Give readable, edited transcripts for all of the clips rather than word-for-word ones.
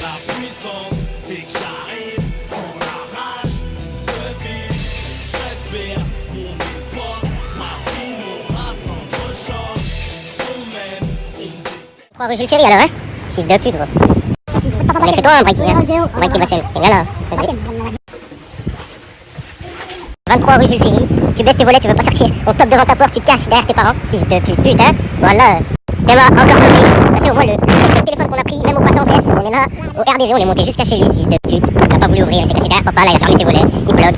la puissance. Dès que j'arrive, sans la rage de vivre, j'espère mon époque, ma vie, mon rap s'entrechoque. On m'aime, on me déteste. 3 rue Jules Ferry alors, hein? Fils de pute, gros. Mais chez toi, un breaking, hein? Un breaking Bassem. Et là, vas-y. 23 rue Jules Ferry, tu baisses tes volets, tu veux pas sortir. On toque devant ta porte, tu te caches derrière tes parents. Fils de pute, putain. Voilà. T'es là, encore bloqué. Ça fait au moins le 7e téléphone qu'on a pris, même au passant en fait. On est là, au RDV, on est monté jusqu'à chez lui, ce fils de pute. Il a pas voulu ouvrir, il s'est caché derrière papa, là, il a fermé ses volets. Il bloque.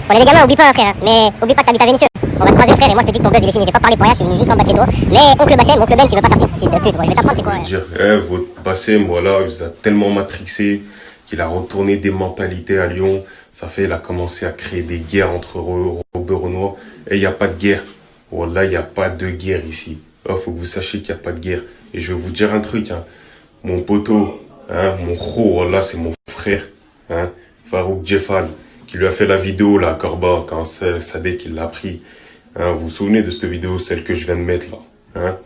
On est des gamins, oublie pas, frère. Mais oublie pas que t'habites à Vénissieux. On va se croiser, frère, et moi je te dis que ton buzz il est fini. J'ai pas parlé pour rien, je suis venu juste en bas de chez toi. Mais oncle Bassem, oncle Ben, s'il veut pas sortir, fils de pute, gros. Je vais t'apprendre c'est quoi. Dire, votre Bassem, voilà, il vous a tellement matrixé qu'il a retourné des mentalités à Lyon. Ça fait, il a commencé à créer des guerres entre Robert Renoir. Et il n'y a pas de guerre. Voilà, il n'y a pas de guerre ici. Faut que vous sachiez qu'il n'y a pas de guerre. Et je vais vous dire un truc, hein. Mon poteau, hein, mon ro, voilà, c'est mon frère, hein, Farouk Djefal, qui lui a fait la vidéo, là, à Corba, quand Sadek, il l'a pris. Hein, vous vous souvenez de cette vidéo, celle que je viens de mettre, là, hein?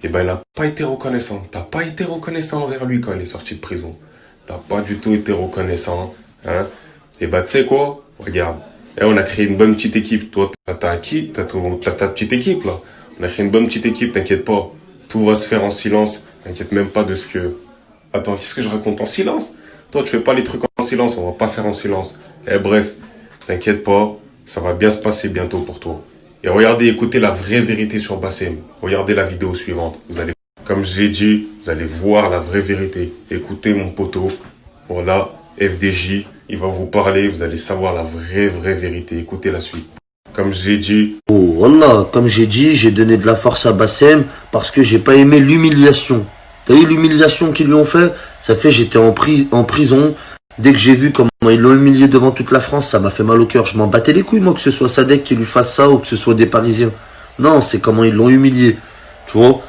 Et ben, il n'a pas été reconnaissant. T'as pas été reconnaissant envers lui quand il est sorti de prison. T'as pas du tout été reconnaissant, hein. Et bah, tu sais quoi? Regarde. On a créé une bonne petite équipe. Toi, t'as ta petite équipe, là. On a créé une bonne petite équipe, t'inquiète pas. Tout va se faire en silence. T'inquiète même pas de ce que... Attends, qu'est-ce que je raconte en silence? Toi, tu fais pas les trucs en silence, on va pas faire en silence. Bref, t'inquiète pas. Ça va bien se passer bientôt pour toi. Et regardez, écoutez la vraie vérité sur Bassem. Regardez la vidéo suivante. Vous allez, comme j'ai dit, vous allez voir la vraie vérité. Écoutez mon poteau. Voilà, FDJ, il va vous parler. Vous allez savoir la vraie vérité. Écoutez la suite. Comme j'ai dit. Oh, voilà, comme j'ai dit, j'ai donné de la force à Bassem parce que j'ai pas aimé l'humiliation. T'as vu l'humiliation qu'ils lui ont fait? Ça fait, j'étais en prison. Dès que j'ai vu comment ils l'ont humilié devant toute la France, ça m'a fait mal au cœur. Je m'en battais les couilles, moi, que ce soit Sadek qui lui fasse ça ou que ce soit des Parisiens. Non, c'est comment ils l'ont humilié. Tu vois?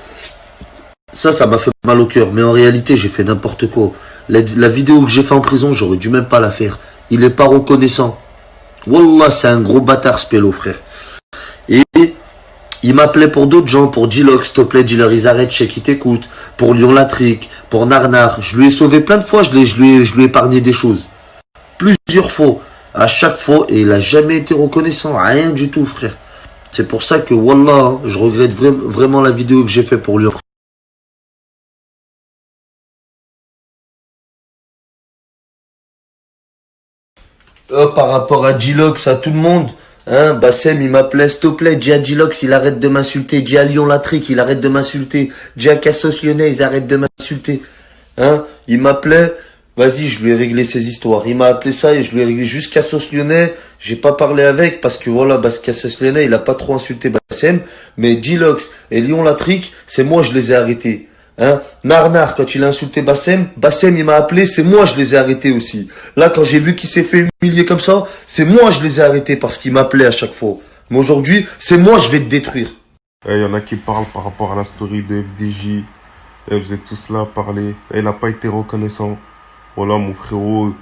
Ça m'a fait mal au cœur. Mais en réalité, j'ai fait n'importe quoi. La vidéo que j'ai fait en prison, j'aurais dû même pas la faire. Il est pas reconnaissant. Wallah, c'est un gros bâtard, ce pélo, frère. Et il m'appelait pour d'autres gens, pour Dilox, s'il te plaît, dis-leur, ils arrêtent, je sais qu'ils t'écoutent. Pour Lyon Latric, pour Narnar. Je lui ai sauvé plein de fois, je lui ai épargné des choses. Plusieurs fois. À chaque fois, et il a jamais été reconnaissant. Rien du tout, frère. C'est pour ça que, wallah, je regrette vraiment la vidéo que j'ai fait pour lui. Par rapport à Dilox, à tout le monde, hein, Bassem, il m'appelait, s'il te plaît, dis à Dilox, il arrête de m'insulter, dis à Lyon Latric, il arrête de m'insulter, dis à Cassos Lyonnais, ils arrêtent de m'insulter, hein, il m'appelait, vas-y, je lui ai réglé ses histoires, il m'a appelé ça et je lui ai réglé juste Cassos Lyonnais, j'ai pas parlé avec, parce que voilà, Cassos Lyonnais, il a pas trop insulté Bassem, mais Dilox et Lyon Latric, c'est moi, je les ai arrêtés. Hein, Narnar, quand il a insulté Bassem, il m'a appelé, c'est moi je les ai arrêtés aussi. Là, quand j'ai vu qu'il s'est fait humilier comme ça, c'est moi je les ai arrêtés parce qu'il m'appelait à chaque fois. Mais aujourd'hui, c'est moi je vais te détruire. Il y en a qui parlent par rapport à la story de FDJ. Vous êtes tous là à parler. Il n'a pas été reconnaissant. Voilà, mon frérot,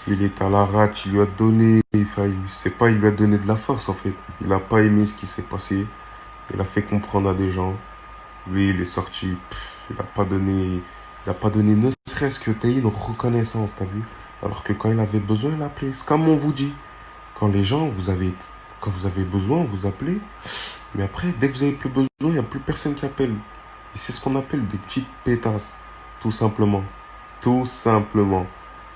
il est à la rate, il lui a donné, enfin, il lui a donné de la force en fait. Il n'a pas aimé ce qui s'est passé. Il a fait comprendre à des gens. Lui, il est sorti. Il n'a pas donné ne serait-ce que une reconnaissance, t'as vu? Alors que quand il avait besoin, il appelait. C'est comme on vous dit. Quand vous avez besoin, vous appelez. Mais après, dès que vous avez plus besoin, il n'y a plus personne qui appelle. Et c'est ce qu'on appelle des petites pétasses. Tout simplement. Tout simplement.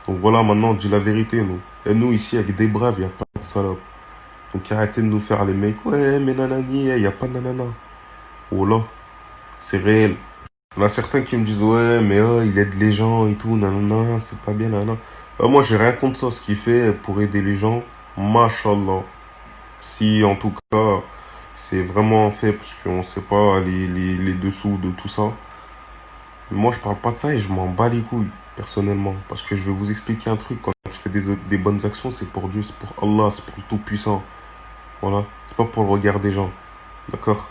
Donc voilà, maintenant, on dit la vérité, nous. Et nous, ici, avec des braves, il n'y a pas de salope. Donc arrêtez de nous faire les mecs. Ouais, mais nanani, il n'y a pas de nanana. Oh là, c'est réel. Il y en a certains qui me disent, ouais, mais il aide les gens et tout, nanana, c'est pas bien, nanana. Moi, j'ai rien contre ça, ce qu'il fait pour aider les gens, mashallah. Si, en tout cas, c'est vraiment fait, parce qu'on sait pas les dessous de tout ça. Mais moi, je parle pas de ça et je m'en bats les couilles, personnellement. Parce que je vais vous expliquer un truc, quand tu fais des bonnes actions, c'est pour Dieu, c'est pour Allah, c'est pour le Tout-Puissant. Voilà, c'est pas pour le regard des gens, d'accord?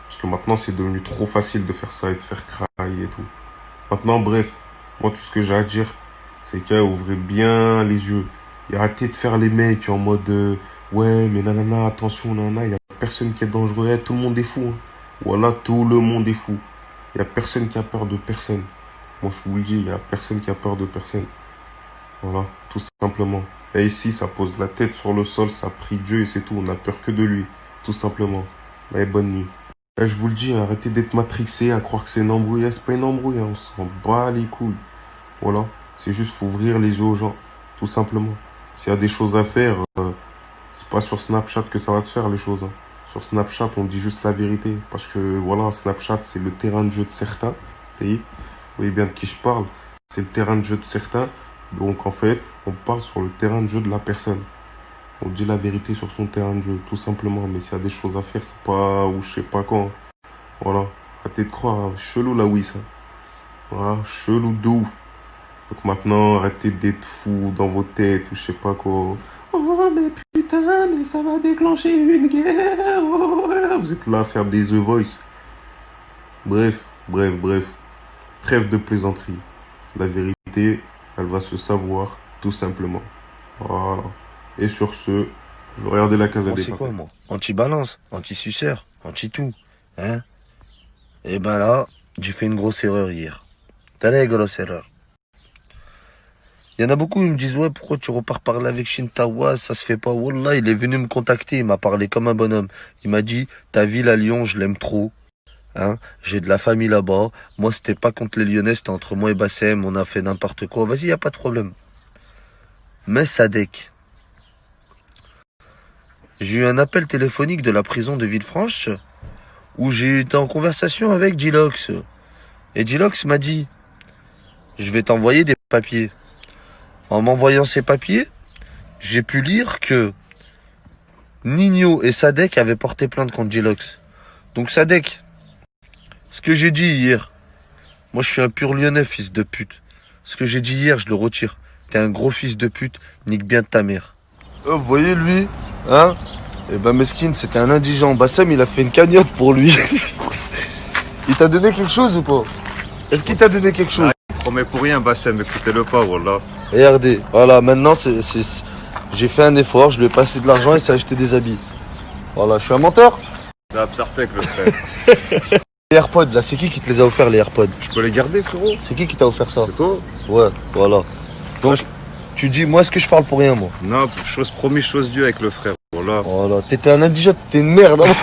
Parce que maintenant, c'est devenu trop facile de faire ça et de faire crailler et tout. Maintenant, bref, moi, tout ce que j'ai à dire, c'est qu'ouvrez bien les yeux. Et arrêtez de faire les mecs en mode ouais, mais nanana, attention, nanana, il n'y a personne qui est dangereux. Tout le monde est fou. Hein. Voilà, tout le monde est fou. Il n'y a personne qui a peur de personne. Moi, je vous le dis, il n'y a personne qui a peur de personne. Voilà, tout simplement. Et ici, ça pose la tête sur le sol, ça prie Dieu et c'est tout. On n'a peur que de lui, tout simplement. Allez, bonne nuit. Et je vous le dis, arrêtez d'être matrixé à croire que c'est une embrouille. C'est pas une embrouille, hein, on s'en bat les couilles. Voilà, c'est juste faut ouvrir les yeux aux gens, tout simplement. S'il y a des choses à faire, c'est pas sur Snapchat que ça va se faire les choses. Hein. Sur Snapchat, on dit juste la vérité. Parce que voilà, Snapchat, c'est le terrain de jeu de certains. Vous voyez bien de qui je parle. C'est le terrain de jeu de certains. Donc en fait, on parle sur le terrain de jeu de la personne. On dit la vérité sur son terrain de jeu, tout simplement. Mais s'il y a des choses à faire, c'est pas ou je sais pas quand. Voilà, arrêtez de croire. Hein. Chelou la oui, ça. Voilà, chelou de ouf. Donc maintenant, arrêtez d'être fou dans vos têtes ou je sais pas quoi. Oh mais putain, mais ça va déclencher une guerre. Oh, vous êtes là à faire des The Voice. Bref. Trêve de plaisanterie. La vérité, elle va se savoir, tout simplement. Voilà. Et sur ce, je vais regarder la Casa des C'est quoi, Papel. moi? Anti-balance, anti-suceur, anti-tout. Hein? Et ben là, j'ai fait une grosse erreur hier. Très grosse erreur. Il y en a beaucoup, ils me disent, ouais, pourquoi tu repars parler avec Shintawa, ça se fait pas. Wallah, il est venu me contacter, il m'a parlé comme un bonhomme. Il m'a dit, ta ville à Lyon, je l'aime trop. Hein, j'ai de la famille là-bas. Moi, c'était pas contre les Lyonnais, c'était entre moi et Bassem, on a fait n'importe quoi. Vas-y, y a pas de problème. Mais Sadek, j'ai eu un appel téléphonique de la prison de Villefranche où j'ai été en conversation avec Dilox. Et Dilox m'a dit, je vais t'envoyer des papiers. En m'envoyant ces papiers, j'ai pu lire que Nino et Sadek avaient porté plainte contre Dilox. Donc Sadek, ce que j'ai dit hier, moi je suis un pur lyonnais, fils de pute. Ce que j'ai dit hier, je le retire. T'es un gros fils de pute, nique bien de ta mère. Vous voyez lui, hein? Eh ben Meskin, c'était un indigent. Bassem, il a fait une cagnotte pour lui. Il t'a donné quelque chose ou pas? Est-ce qu'il t'a donné quelque chose? Il promet pour rien, Bassem, écoutez-le pas, wallah. Regardez, voilà, maintenant j'ai fait un effort, je lui ai passé de l'argent et s'est acheté des habits. Voilà, je suis un menteur. C'est Absartek, le frère. Les AirPods, là, c'est qui te les a offerts, les AirPods? Je peux les garder, frérot? C'est qui t'a offert ça? C'est toi? Ouais, voilà. Donc, tu dis, moi, est-ce que je parle pour rien, moi? Non, chose promise, chose due avec le frère, voilà. Voilà, t'étais un indigent, t'étais une merde, hein.